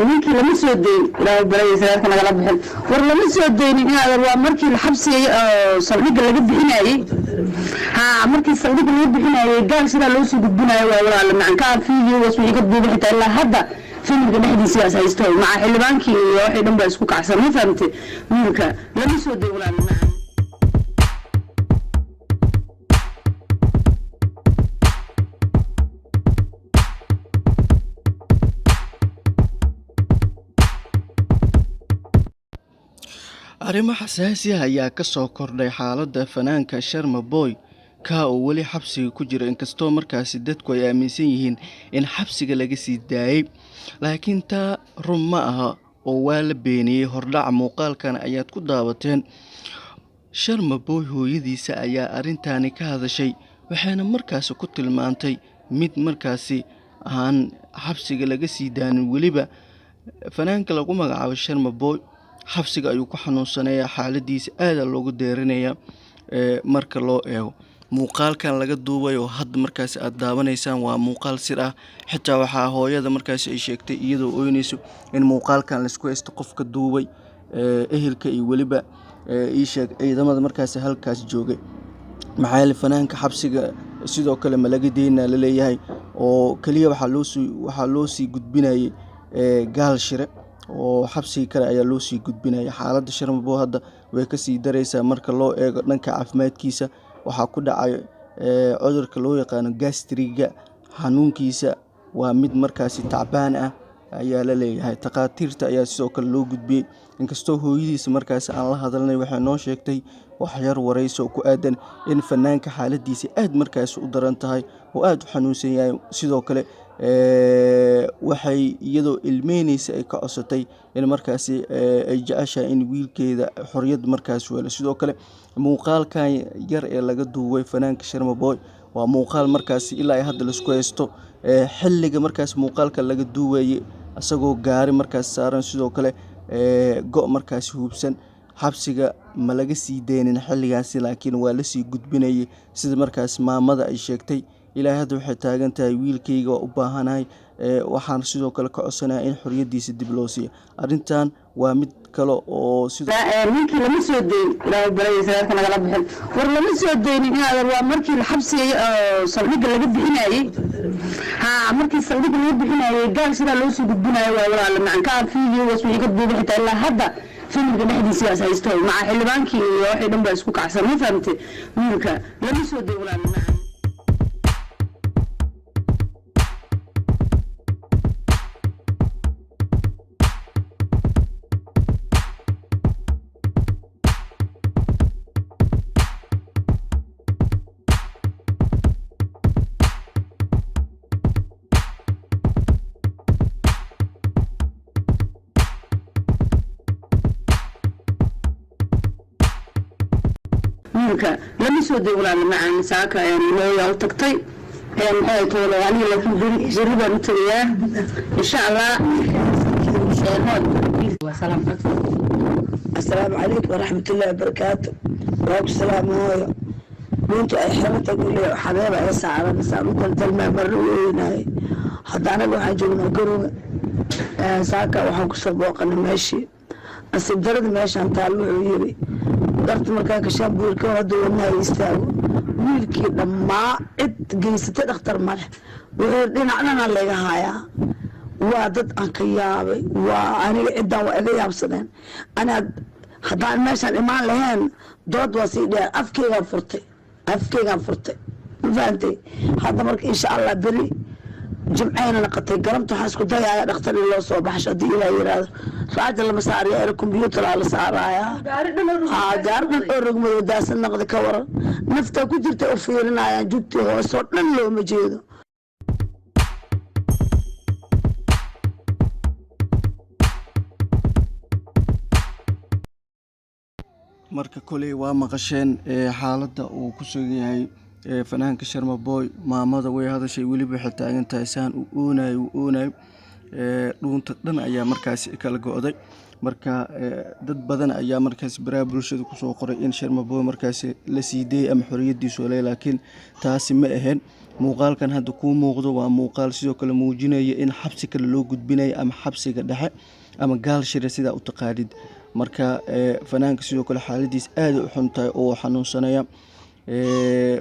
ninkii lama soo deyn ilaahay barayay naga la bixin war lama soo deynin waa markii la xabsiyay saldhigga laga bixinayay markii saldhigga laga bixinayay gaal sida loo soo gudbinayo waa walaal macanka fiiyo waswii ka duubay xitaa ilaa hadda filmka dhexdiisa haysto maca xildhibaankii iyo waxay dhanba isku kacsan ma fahamtay wiilka lama soo deyn walaal arrimo xasaasi ah ayaa ka soo kordhay xaaladda fanaanka Sharma Boy ka oo wali xabsiga ku jira inkastoo markaasi dadku ay aaminsan yihiin in xabsiga laga sii daayay laakiin taa run ma aha oo waa la beeniyay hordhac muuqaalkan ayaad ku daawateen Sharma Boy hooyadiisa ayaa arrintaani ka hadashay waxaana markaasi ku tilmaantay mid markaasi aan xabsiga laga sii daanin waliba fanaanka lagu magacaabo Sharma Boy xabsiga ayuu ku xanuunsanayaa xaaladiisa aad loogu deerinaya marka loo eego muuqaalkan laga duubay oo hadda markaas aad daawanaysaan waa muuqaal sir ah xitaa waxa hooyada markaas ay sheegtay iyadoo ooynayso in muuqaalkan la isku haysto qofka duubay ehelka iyo waliba ii sheeg ciidamada markaas halkaas joogay maxaa fanaanka xabsiga sidoo kale ma laga deynaa la leeyahay oo kaliya waxa loo sii gudbinayay gaal shire oo xabsiga kale ayaa loo sii gudbinaya xaaladda Sharma Boy hadda way ka sii dareysaa marka loo eego dhanka caafimaadkiisa waxa ku dhacay cudurka loo yaqaan gastriga xanuunkiisa waa mid markaasi tacbaan ah ayaa la leeyahay taqaatiirta ayaa sidoo kale loo gudbiyay inkastoo hooyadiisa markaasi aan la hadalnay waxay noo sheegtay wax yar wareyso ku aadan in fanaanka xaaladiisa aad markaasi u daran tahay oo aad u xanuunsan yahay sidoo kale waxay iyadoo ilmeynaysa ay ka codsatay in markaasi ay jeceshahay in wiilkeeda xorriyad markaas weelo sidoo kale muuqaalkan yar ee laga duubay fanaanka Sharma Boy waa muuqaal markaasi ilaa ay hadda la isku haysto xilliga markaas muuqaalka laga duubayay asagoo gaari markaas saaran sidoo kale go' markaas hubsan xabsiga ma laga sii deynin xilligaasi laakiin waa la sii gudbinayay sida markaas maamada ay sheegtay ilaa hadda waxay taagan tahay wiilkayga waa u baahanahay waxaan sidoo kale ka codsanayaa in xorriyadiisa dib loo siiyo arrintan waa mid kale oo ninkii lama soo deyn ilaahay barayay naga la bixin war lama soo deynin waa markii la xabsiyay saldhigga laga bixinayay markii saldhigga laga bixinayay gaal sida loo soo gudbinayo waa walaal macanka fiiyo waswii ka duubay xitaa ilaa hadda filmka dhexdiisa haysto maca xildhibaankii iyo waxay dhanba isku kacsan ma fahamtay wiilka lama soo deyn walaal lama soo deyn walaal macaan saaka loo tagtay maxay toolo ani laakiin bari baan u tagayaa insha Allah السلام عليكم ورحمة الله وبركاته وعليكم السلام هاي وانتو اي حرمتا قولي حبيبة يا سعرة بس عمو كنت الماء مرويناي حتى انا بوحا جونا قرونا ساكا وحا كسر بوقنا ماشي أصيب درد ماشي عم تعلوه يبي درت مركاك شاب ويلكي ودو ونها يستاغو ويلكي لما جيستي اختر مالح وغيردين عننا اللي هايا وادد انكيابي واني عدا واغا يابسدين انا حدان ماشان ايمان لهين دود وسيدي افكيغا فرتي فهمتي هذا مرك ان شاء الله بري جمعين انا قطي قرمت حاسكو دايا دختر لو سو بخش دي الى يراد راجل لما صار يا الكمبيوتر على صارايا غاردن اورغمو داس نقد كور نفتا ku jirta oo fiirinaya jubti hoos oo dhan loo ma jeedo marka kulay waa maqasheen xaaladda uu ku sugan yahay fanaanka Sharma Boy maamada way hadashay waliba xitaa inta aysan u oonayo dhuunta dhan ayaa markaasi kala go'day. Marka dad badan ayaa markaasi baraha bulshada kusoo qoray in Sharma Boy markaasi la sii deeyay ama xorriyadiisu leeyahay, laakiin taasi ma ahayn. Muuqaalkan hadda kuu muuqdo waa muuqaal sidoo kale muujinaya in xabsi kale loo gudbinayo ama xabsiga dhexe ama gaal shire sidaa u taqaanid. Marka fanaanka sidoo kale xaaladiis aad u xun tahay oo xanuunsanaya.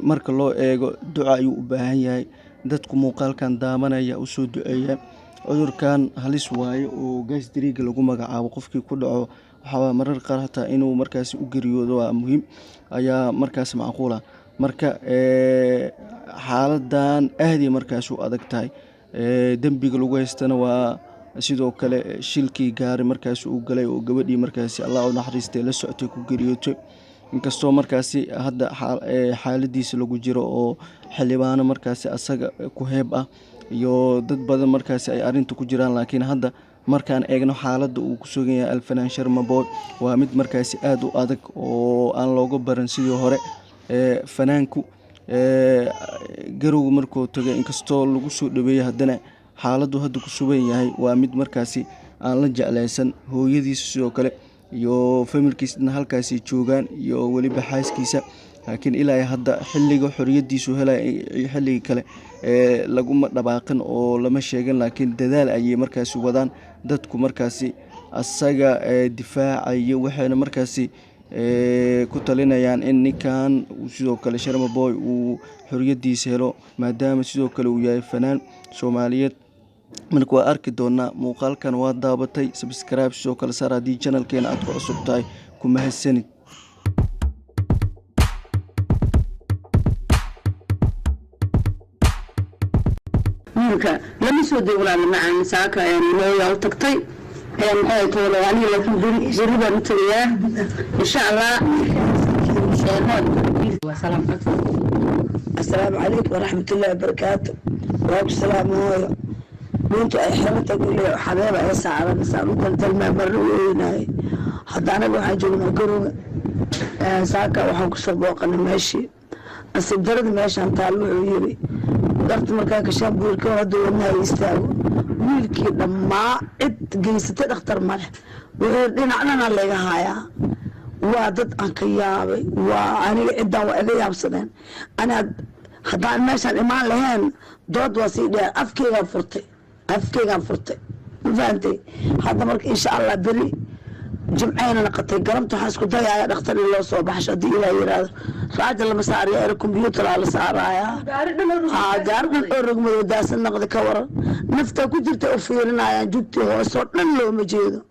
Marka loo eego duca ayuu u baahan yahay. Dadku muuqaalkan daawanaya u soo duceeyaan. Cudurkan halis waaye oo gaasdiriga lagu magacaabo qofkii ku dhaco waxaa marar qaar hataa inuu markaasi u geeriyoodo waa muhiim ayaa markaas macquul ah. Marka xaaladan aad ay markaas u adag tahay. Dambiga lagu haystana waa sidoo kale shilkii gaari markaas uu galay oo gabadhii markaasi Allah u naxariistay la socotay ku geeriyootay. Inkastoo markaasi hadda xaaladiisa lagu jiro oo xildhibaano markaasi asaga ku heeb ah iyo dad badan markaasi ay arinta ku jiraan, laakiin hadda markaan eegno xaaladda uu ku sugan yahay alfanaan Sharma Boy waa mid markaasi aad u adag oo aan looga baran sidii hore. Fanaanku garowga markuu tagay inkastoo lagu soo dhaweeyay haddana xaaladdu hadda ku sugan yahay waa mid markaasi aan la jeclaysan. Hooyadiisa sidoo kale iyo familkiisna halkaasi joogaan iyo weliba xaaskiisa, laakiin ilaa hadda xilliga xorriyadiisu helay xilliga kale laguma dhabaaqin oo lama sheegin, laakiin dadaal ayay markaasi wadaan dadku markaasi asaga difaacaya. Waxayna markaasi ku talinayaan in ninkan sidoo kale Sharma Boy uu xorriyadiisa helo maadaama sidoo kale uu yahay fanaan Soomaaliyeed. Marka waa arki doonaa muuqaalkan waa daabatay. Subscribe sidoo kale saar haddii channelkeena aad ku cusub tahay. Ku mahadsanid. wiilka lama soo day walaal macaan saaka loo tagtay maxay toolo ani laakiin bari baan u tagayaa insha Allah. السلام عليكم ورحمة الله وبركاته. وعليكم السلام هوي. بنتو أي حرتك اللي حبيبة يا سعرة نسألو كنت المعبر ويناي. حتى أنا بروح أجيبنا قروة ساكا وحوك سبوق أنا ماشي. أصيب درد ماشي عم تعلو عيبي. قرت مركاك شاب ويلكي وردو إنها يستاوي. ويلكي لما جيستي أختار مالح. وغيرين عننا اللي هايا. وادد أنكيابي وأنا إدا وإذا يابسدين أنا حتى ماشي الإيمان لهن دود وسيدة أفكيغا فرتي فهمتي هذا مرك إن شاء الله بري جمعين أنا قطعي قرمت وحاسكو دايا يا أختار الله صوبح شدي إلى يراد راجل لما صار يا الكمبيوتر على سعرايا قارنا الرقم وداس النقد كورا نفتا كجرت أوفيرنا يا جبتي هو صوت لو مجيدو